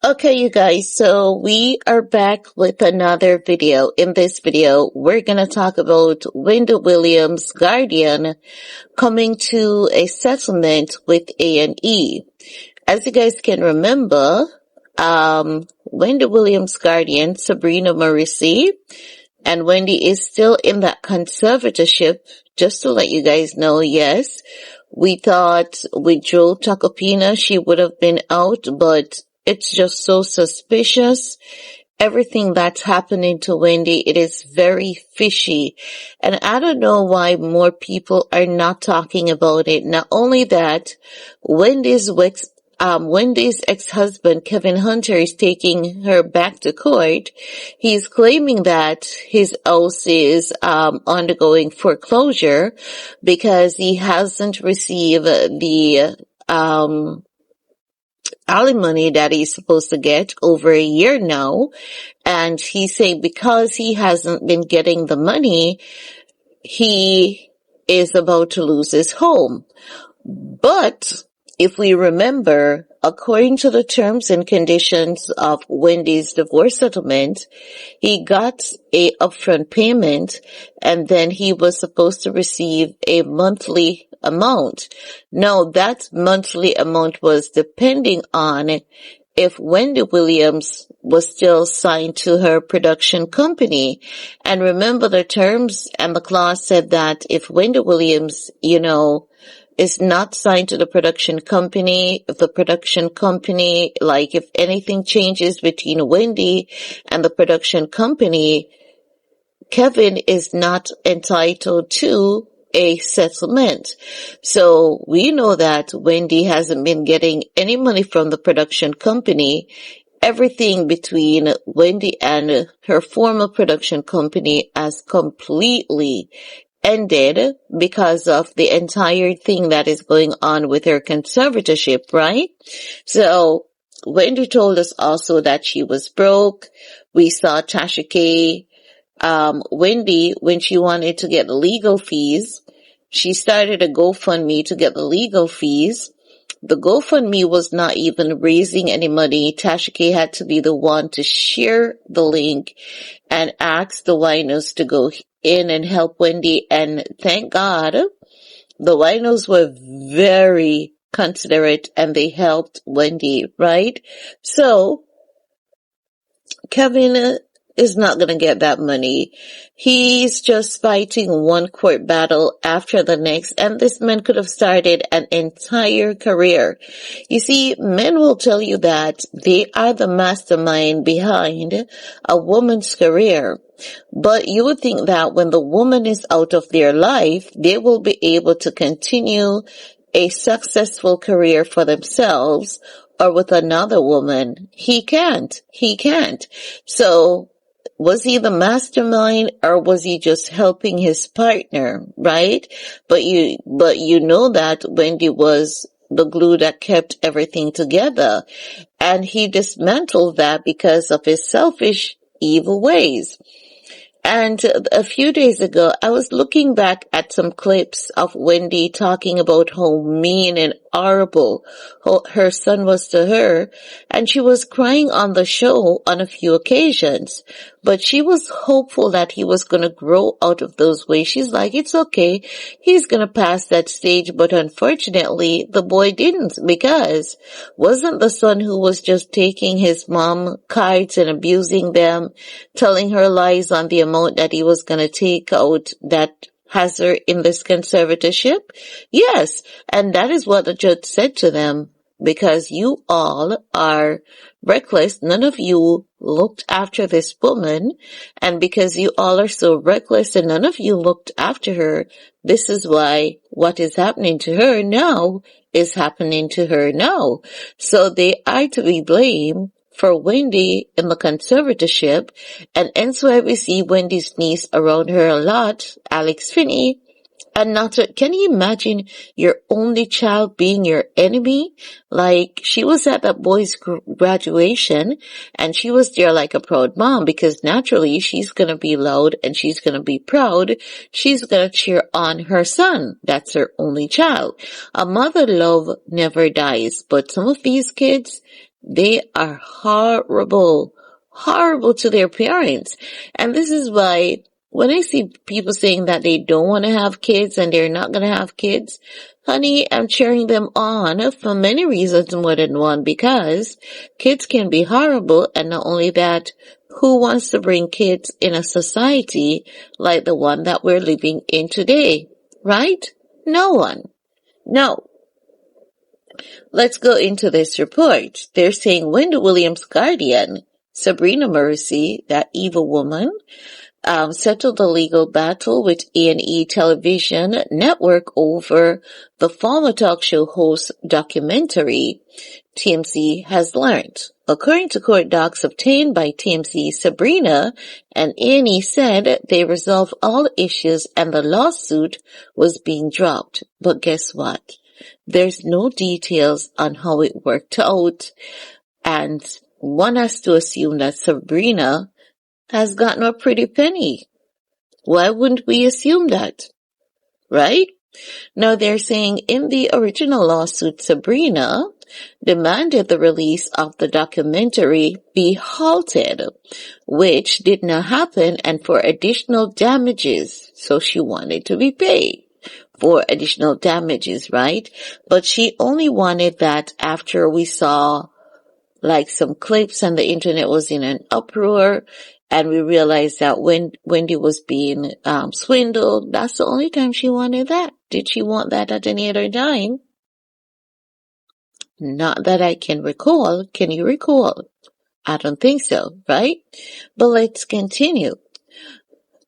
Okay, you guys, so we are back with another video. In this video, we're going to talk about Wendy Williams' guardian coming to a settlement with A&E. As you guys can remember, Wendy Williams' guardian, Sabrina Morrissey, and Wendy is still in that conservatorship. Just to let you guys know, yes, we thought with Joe Tacopina she would have been out, but it's just so suspicious. Everything that's happening to Wendy, it is very fishy. And I don't know why more people are not talking about it. Not only that, Wendy's ex-husband, Kevin Hunter, is taking her back to court. He's claiming that his house is undergoing foreclosure because he hasn't received the alimony that he's supposed to get over a year now. And he's saying because he hasn't been getting the money, he is about to lose his home. But if we remember, according to the terms and conditions of Wendy's divorce settlement, he got a upfront payment and then he was supposed to receive a monthly amount. Now, that monthly amount was depending on if Wendy Williams was still signed to her production company. And remember, the terms and the clause said that if Wendy Williams, is not signed to the production company, if the production company, like if anything changes between Wendy and the production company, Kevin is not entitled to a settlement. So we know that Wendy hasn't been getting any money from the production company. Everything between Wendy and her former production company has completely ended because of the entire thing that is going on with her conservatorship, right? So Wendy told us also that she was broke. We saw Tasha K. Wendy, when she wanted to get legal fees, she started a GoFundMe to get the legal fees. The GoFundMe was not even raising any money. Tasha K had to be the one to share the link and ask the winos to go in and help Wendy. And thank God, the winos were very considerate and they helped Wendy, right? So Kevin is not going to get that money. He's just fighting one court battle after the next, and this man could have started an entire career. You see, men will tell you that they are the mastermind behind a woman's career. But you would think that when the woman is out of their life, they will be able to continue a successful career for themselves or with another woman. He can't. So, was he the mastermind or was he just helping his partner, right? But you know that Wendy was the glue that kept everything together. And he dismantled that because of his selfish, evil ways. And a few days ago, I was looking back at some clips of Wendy talking about how mean and horrible her son was to her, and she was crying on the show on a few occasions. But she was hopeful that he was going to grow out of those ways. She's like, it's okay, he's going to pass that stage. But unfortunately, the boy didn't, because wasn't the son who was just taking his mom cards and abusing them, telling her lies on the amount that he was going to take out that has her in this conservatorship? Yes, and that is what the judge said to them. Because you all are reckless, none of you looked after this woman, and because you all are so reckless and none of you looked after her, this is why what is happening to her now is happening to her now. So they are to be blamed for Wendy in the conservatorship, and hence why we see Wendy's niece around her a lot, Alex Finney. And can you imagine your only child being your enemy? Like, she was at that boy's graduation and she was there like a proud mom, because naturally she's going to be loud and she's going to be proud. She's going to cheer on her son. That's her only child. A mother love never dies, but some of these kids, They are horrible, horrible to their parents. And this is why when I see people saying that they don't want to have kids and they're not going to have kids, honey, I'm cheering them on for many reasons more than one, because kids can be horrible. And not only that, who wants to bring kids in a society like the one that we're living in today, right? No one. No. Let's go into this report. They're saying Wendy Williams' guardian, Sabrina Mercy, that evil woman, settled a legal battle with A&E Television Network over the former talk show host documentary, TMZ has learned. According to court docs obtained by TMZ, Sabrina and A&E said they resolved all issues and the lawsuit was being dropped. But guess what? There's no details on how it worked out, and one has to assume that Sabrina has gotten a pretty penny. Why wouldn't we assume that? Right? Now they're saying in the original lawsuit, Sabrina demanded the release of the documentary be halted, which did not happen, and for additional damages. So she wanted to be paid for additional damages, right? But she only wanted that after we saw like some clips and the internet was in an uproar and we realized that when Wendy was being swindled, that's the only time she wanted that. Did she want that at any other time? Not that I can recall. Can you recall? I don't think so, right? But let's continue.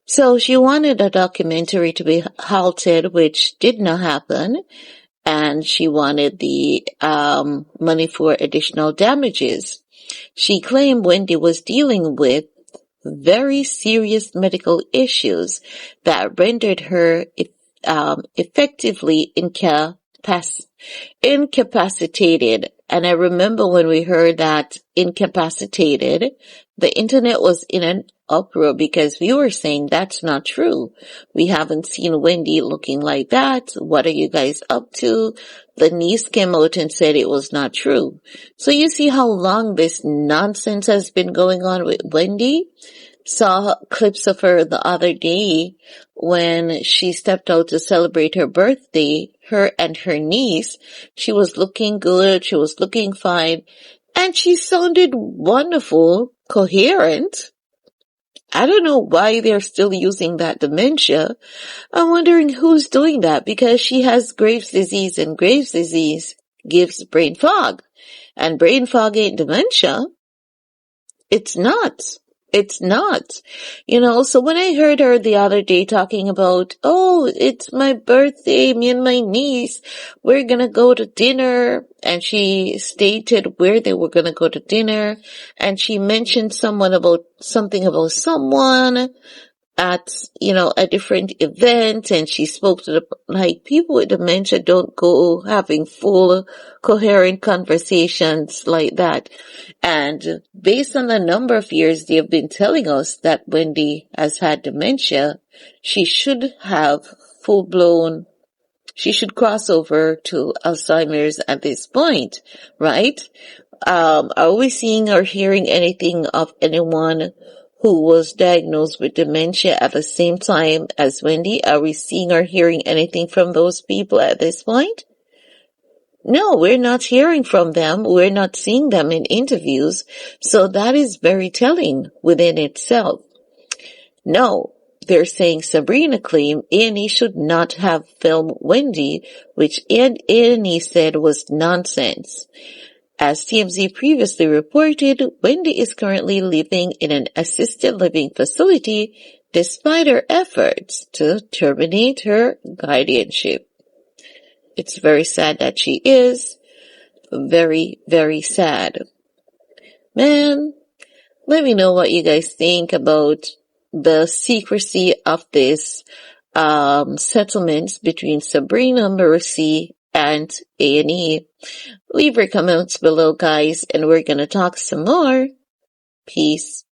So she wanted a documentary to be halted, which did not happen, and she wanted the money for additional damages. She claimed Wendy was dealing with very serious medical issues that rendered her effectively incapacitated. And I remember when we heard that incapacitated, the internet was in an uproar because we were saying that's not true. We haven't seen Wendy looking like that. What are you guys up to? The niece came out and said it was not true. So you see how long this nonsense has been going on with Wendy? Saw clips of her the other day when she stepped out to celebrate her birthday, her and her niece. She was looking good, she was looking fine, and she sounded wonderful, coherent. I don't know why they're still using that dementia. I'm wondering who's doing that, because she has Graves' disease, and Graves' disease gives brain fog. And brain fog ain't dementia. It's not. It's not. So when I heard her the other day talking about, oh, it's my birthday, me and my niece, we're gonna go to dinner, and she stated where they were gonna go to dinner, and she mentioned something about someone at, a different event, and she spoke to people with dementia don't go having full coherent conversations like that. And based on the number of years they have been telling us that Wendy has had dementia, she should have she should cross over to Alzheimer's at this point, right? Are we seeing or hearing anything of anyone who was diagnosed with dementia at the same time as Wendy? Are we seeing or hearing anything from those people at this point? No, we're not hearing from them. We're not seeing them in interviews. So that is very telling within itself. No, they're saying Sabrina claimed A&E should not have filmed Wendy, which A&E said was nonsense. As TMZ previously reported, Wendy is currently living in an assisted living facility despite her efforts to terminate her guardianship. It's very sad that she is. Very, very sad. Man, let me know what you guys think about the secrecy of this settlements between Sabrina Mercy and A&E. Leave your comments below, guys, and we're gonna talk some more. Peace.